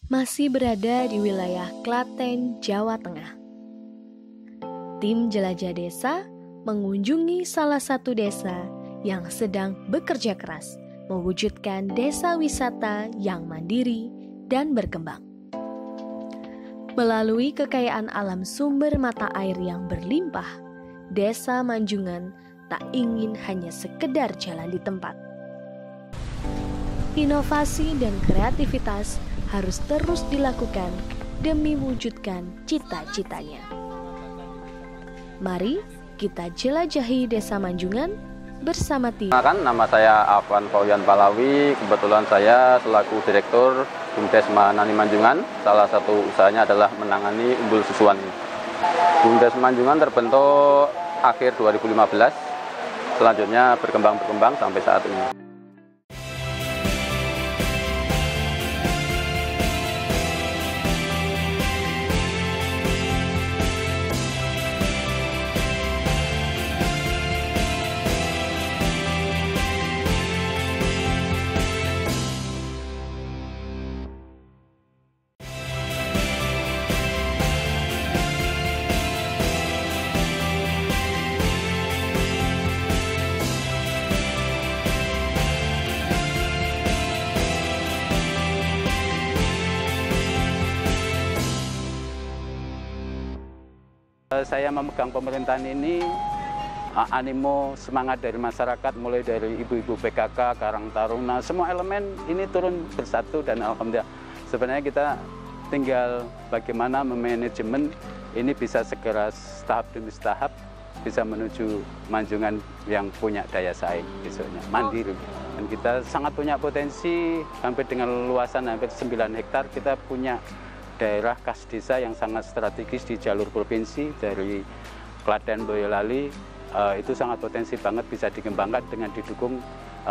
masih berada di wilayah Klaten, Jawa Tengah. Tim Jelajah Desa mengunjungi salah satu desa yang sedang bekerja keras mewujudkan desa wisata yang mandiri dan berkembang. Melalui kekayaan alam sumber mata air yang berlimpah, Desa Manjungan tak ingin hanya sekedar jalan di tempat. Inovasi dan kreativitas harus terus dilakukan demi mewujudkan cita-citanya. Mari kita jelajahi Desa Manjungan bersama tim. Nama saya Afwan Pauyan Palawi, kebetulan saya selaku Direktur BUMDes Nani Manjungan. Salah satu usahanya adalah menangani umbul susuan. BUMDes Manjungan terbentuk akhir 2015, selanjutnya berkembang sampai saat ini. Saya memegang pemerintahan ini, animo semangat dari masyarakat, mulai dari ibu-ibu PKK, Karang Taruna, semua elemen ini turun bersatu dan alhamdulillah. Sebenarnya kita tinggal bagaimana memanajemen ini bisa segera tahap demi tahap bisa menuju Manjungan yang punya daya saing besoknya, mandiri. Dan kita sangat punya potensi, hampir dengan luasan hampir 9 hektar, kita punya daerah kas desa yang sangat strategis di jalur provinsi dari Klaten Boyolali. Itu sangat potensi banget bisa dikembangkan dengan didukung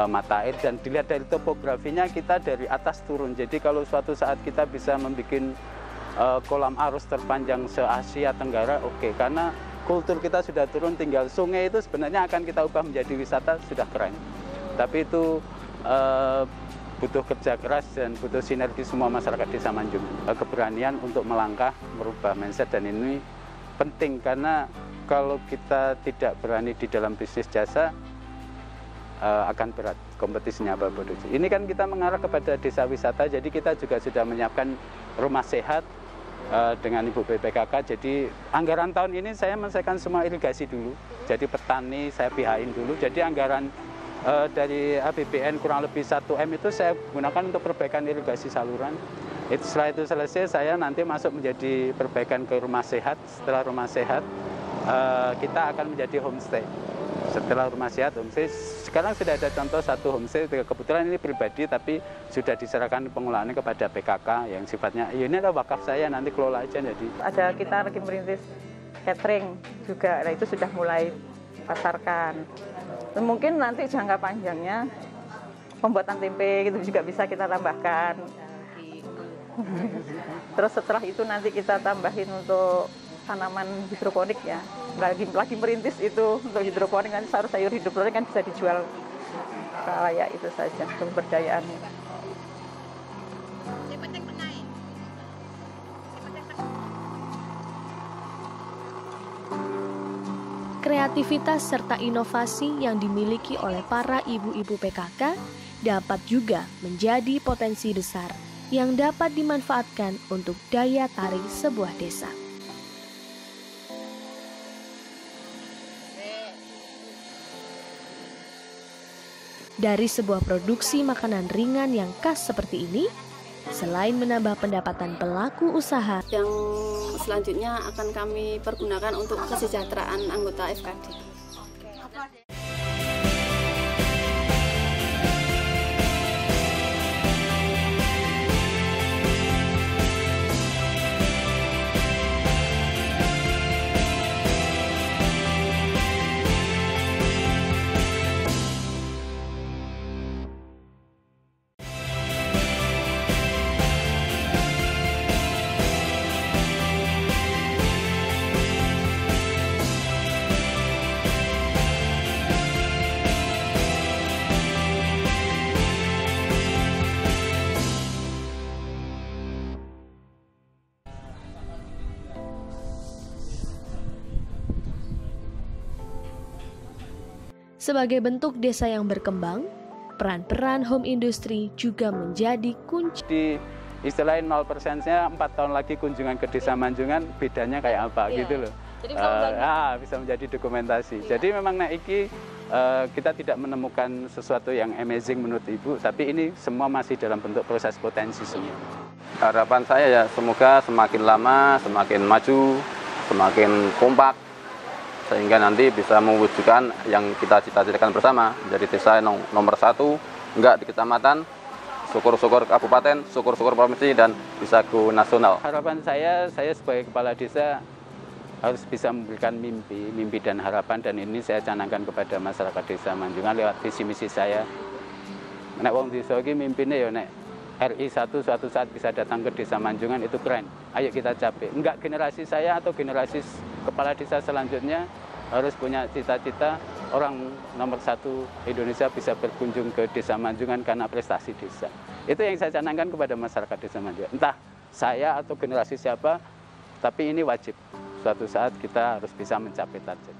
mata air, dan dilihat dari topografinya kita dari atas turun. Jadi kalau suatu saat kita bisa membuat kolam arus terpanjang se-Asia Tenggara, oke, karena kultur kita sudah turun, tinggal sungai itu sebenarnya akan kita ubah menjadi wisata, sudah keren. Tapi itu butuh kerja keras dan butuh sinergi semua masyarakat Desa Manjungan. Keberanian untuk melangkah, merubah mindset, dan ini penting karena kalau kita tidak berani di dalam bisnis jasa, akan berat kompetisinya apa produksi. Ini kan kita mengarah kepada desa wisata, jadi kita juga sudah menyiapkan rumah sehat dengan Ibu BPKK. Jadi anggaran tahun ini saya menyelesaikan semua irigasi dulu. Jadi petani saya PH-in dulu. Jadi anggaran dari APBN kurang lebih 1 M itu saya gunakan untuk perbaikan irigasi saluran. Setelah itu selesai, saya nanti masuk menjadi perbaikan ke rumah sehat. Setelah rumah sehat, kita akan menjadi homestay. Setelah rumah sehat, homestay. Sekarang sudah ada contoh satu homestay, kebetulan ini pribadi, tapi sudah diserahkan pengelolaannya kepada PKK yang sifatnya, ya ini adalah wakaf saya, nanti kelola aja. Jadi ada kita lagi merintis catering juga, nah itu sudah mulai pasarkan. Mungkin nanti jangka panjangnya pembuatan tempe gitu juga bisa kita tambahkan. Terus setelah itu nanti kita tambahin untuk tanaman hidroponik ya. Lagi merintis itu untuk hidroponik, nanti sayur hidroponik kan bisa dijual kayak itu saja pemberdayaannya. Kreativitas serta inovasi yang dimiliki oleh para ibu-ibu PKK dapat juga menjadi potensi besar yang dapat dimanfaatkan untuk daya tarik sebuah desa. Dari sebuah produksi makanan ringan yang khas seperti ini, selain menambah pendapatan pelaku usaha, yang selanjutnya akan kami pergunakan untuk kesejahteraan anggota FKD. Sebagai bentuk desa yang berkembang, peran-peran home industry juga menjadi kunci. Di istilahnya 0%-nya 4 tahun lagi kunjungan ke Desa Manjungan, bedanya kayak apa gitu loh. Jadi bisa menjadi dokumentasi. Jadi memang Iki kita tidak menemukan sesuatu yang amazing menurut Ibu, tapi ini semua masih dalam bentuk proses potensi semua. Harapan saya ya semoga semakin lama, semakin maju, semakin kompak, sehingga nanti bisa mewujudkan yang kita cita-citakan bersama, menjadi desa nomor 1, enggak di kecamatan, syukur-syukur kabupaten, syukur-syukur provinsi, dan bisa go nasional. Harapan saya sebagai kepala desa harus bisa memberikan mimpi dan harapan, dan ini saya canangkan kepada masyarakat Desa Manjungan lewat visi misi saya. Nek wong desa iki mimpine ya nek RI 1 suatu saat bisa datang ke Desa Manjungan, itu keren. Ayo kita capai. Enggak generasi saya atau generasi kepala desa selanjutnya harus punya cita-cita orang nomor 1 Indonesia bisa berkunjung ke Desa Manjungan karena prestasi desa. Itu yang saya canangkan kepada masyarakat Desa Manjungan. Entah saya atau generasi siapa, tapi ini wajib. Suatu saat kita harus bisa mencapai target.